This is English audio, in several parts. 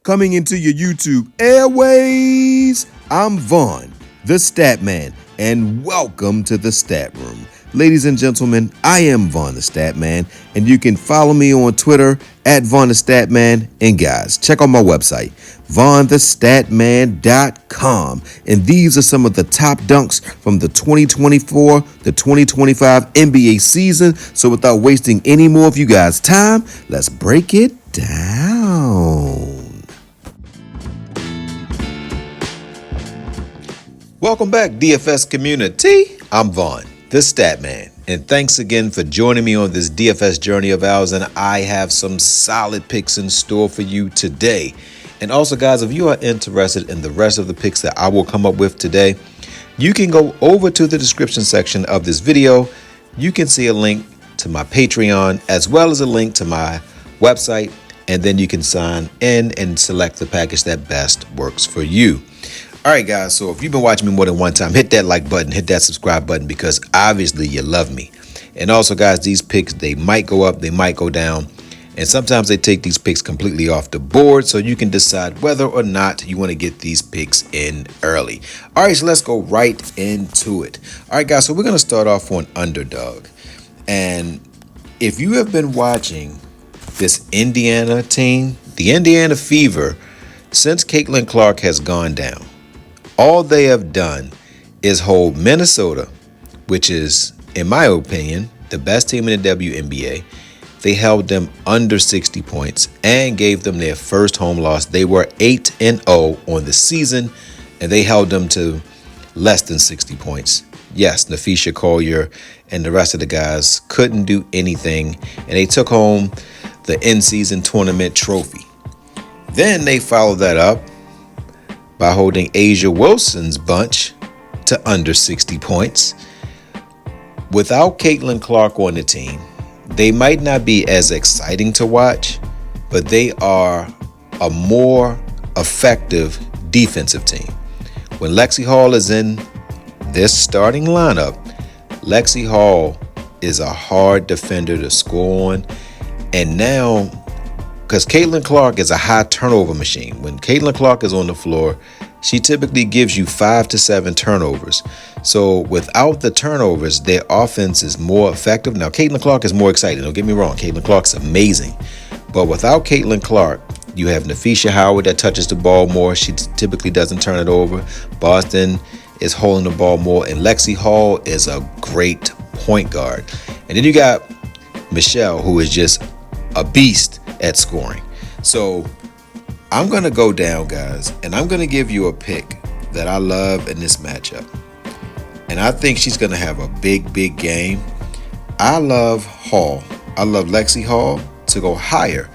Coming into your YouTube airways, I'm Vaughn, the Statman, and welcome to the Stat Room. Ladies and gentlemen, I am Vaughn the Statman, and you can follow me on Twitter at VonnTheStatman. And guys, check out my website, vonnthestatman.com. And these are some of the top dunks from the 2024 to 2025 NBA season. So without wasting any more of you guys' time, let's break it down. Welcome back, DFS community. I'm Vaughn, the Statman, and thanks again for joining me on this DFS journey of ours. And I have some solid picks in store for you today. And also, guys, if you are interested in the rest of the picks that I will come up with today, you can go over to the description section of this video. You can see a link to my Patreon as well as a link to my website, and then you can sign in and select the package that best works for you. All right, guys, so if you've been watching me more than one time, hit that like button, hit that subscribe button, because obviously you love me. And also, guys, these picks, they might go up, they might go down, and sometimes they take these picks completely off the board, so you can decide whether or not you want to get these picks in early. All right, so let's go right into it. All right, guys, so we're going to start off on Underdog. And if you have been watching this Indiana team, the Indiana Fever, since Caitlin Clark has gone down, all they have done is hold Minnesota, which is, in my opinion, the best team in the WNBA. They held them under 60 points and gave them their first home loss. They were 8-0 on the season, and they held them to less than 60 points. Yes, Nafisha Collier and the rest of the guys couldn't do anything, and they took home the in-season tournament trophy. Then they followed that up by holding Asia Wilson's bunch to under 60 points. Without Caitlin Clark on the team, they might not be as exciting to watch, but they are a more effective defensive team. When Lexie Hull is in this starting lineup, Lexie Hull is a hard defender to score on. And now, because Caitlin Clark is a high turnover machine. When Caitlin Clark is on the floor, she typically gives you 5 to 7 turnovers. So without the turnovers, their offense is more effective. Now, Caitlin Clark is more exciting. Don't get me wrong. Caitlin Clark's amazing. But without Caitlin Clark, you have Nafisha Howard that touches the ball more. She typically doesn't turn it over. Boston is holding the ball more. And Lexie Hull is a great point guard. And then you got Michelle, who is just a beast at scoring. So I'm going to go down, guys, and I'm going to give you a pick that I love in this matchup. And I think she's going to have a big game. I love Hall. I love Lexie Hull to go higher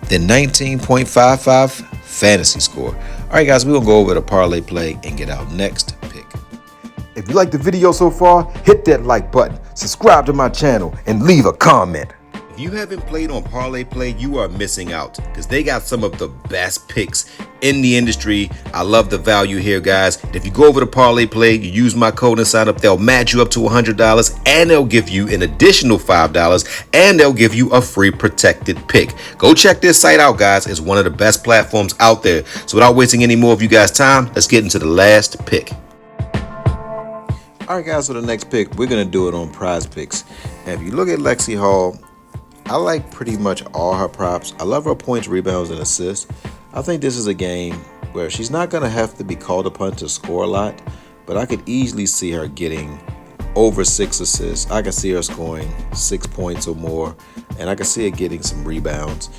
than 19.55 fantasy score. All right, guys, we're going to go over to parlay play and get our next pick. If you like the video so far, hit that like button, subscribe to my channel, and leave a comment. If you haven't played on Parlay Play, you are missing out, because they got some of the best picks in the industry. I love the value here, guys. If you go over to Parlay Play, you use my code and sign up, they'll match you up to $100, and they'll give you an additional $5, and they'll give you a free protected pick. Go check this site out, guys. It's one of the best platforms out there. So without wasting any more of you guys' time, let's get into the last pick. All right, guys, so the next pick, we're going to do it on Prizepicks. And if you look at Lexie Hull, I like pretty much all her props. I love her points, rebounds, and assists. I think this is a game where she's not going to have to be called upon to score a lot, but I could easily see her getting over 6 assists. I can see her scoring 6 points or more, and I can see her getting some rebounds.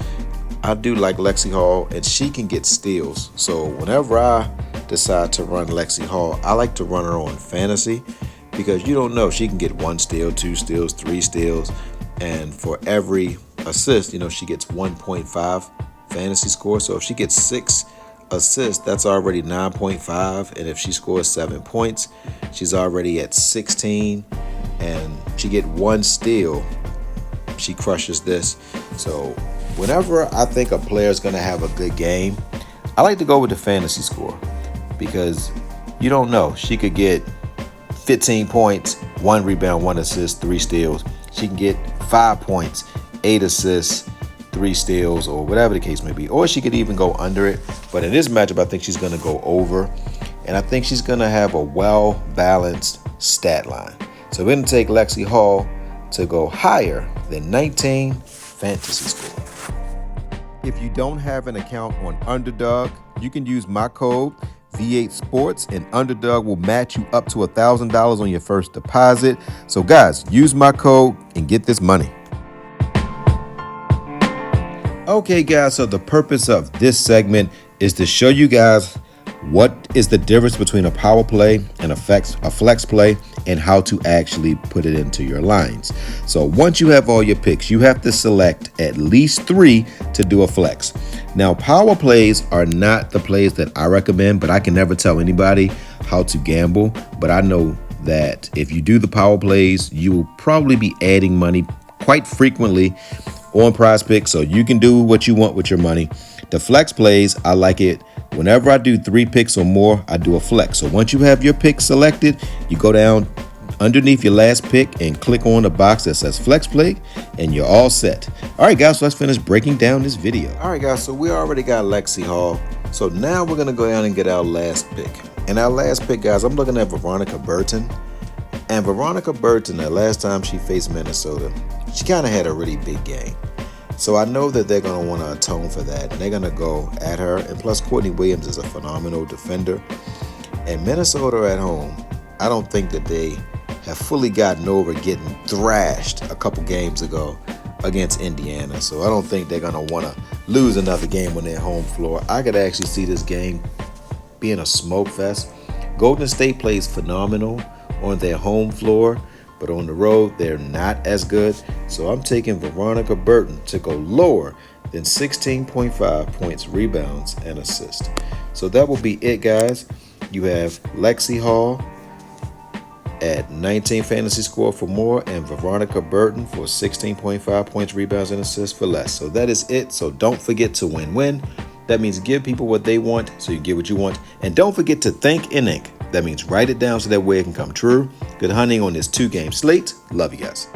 I do like Lexie Hull, and she can get steals. So whenever I decide to run Lexie Hull, I like to run her on fantasy, because you don't know. She can get 1 steal, 2 steals, 3 steals. And for every assist, she gets 1.5 fantasy score. So if she gets 6 assists, that's already 9.5. And if she scores 7 points, she's already at 16. And she get 1 steal, she crushes this. So whenever I think a player is going to have a good game, I like to go with the fantasy score, because you don't know. She could get 15 points, 1 rebound, 1 assist, 3 steals. She can get 5 points, 8 assists, 3 steals or whatever the case may be. Or she could even go under it. But in this matchup, I think she's going to go over. And I think she's going to have a well-balanced stat line. So we're going to take Lexie Hull to go higher than 19 fantasy score. If you don't have an account on Underdog, you can use my code V8 Sports and Underdog will match you up to $1,000 on your first deposit. So guys, use my code and get this money. Okay guys, so the purpose of this segment is to show you guys what is the difference between a power play and a flex play and how to actually put it into your lines. So once you have all your picks, you have to select at least 3 to do a flex. Now, power plays are not the plays that I recommend, but I can never tell anybody how to gamble. But I know that if you do the power plays, you will probably be adding money quite frequently on Prizepicks, so you can do what you want with your money. The flex plays, I like it. Whenever I do 3 picks or more, I do a flex. So once you have your pick selected, you go down underneath your last pick and click on the box that says flex play, and you're all set. All right, guys, so let's finish breaking down this video. All right, guys, so we already got Lexie Hull. So now we're going to go down and get our last pick. And our last pick, guys, I'm looking at Veronica Burton. And Veronica Burton, the last time she faced Minnesota, she kind of had a really big game. So I know that they're going to want to atone for that, and they're going to go at her. And plus, Courtney Williams is a phenomenal defender. And Minnesota at home, I don't think that they have fully gotten over getting thrashed a couple games ago against Indiana. So I don't think they're going to want to lose another game on their home floor. I could actually see this game being a smoke fest. Golden State plays phenomenal on their home floor, but on the road, they're not as good. So I'm taking Veronica Burton to go lower than 16.5 points, rebounds, and assists. So that will be it, guys. You have Lexie Hull at 19 fantasy score for more and Veronica Burton for 16.5 points, rebounds, and assists for less. So that is it. So don't forget to win-win. That means give people what they want so you get what you want. And don't forget to think and ink. That means write it down so that way it can come true. Good hunting on this 2-game slate. Love you guys.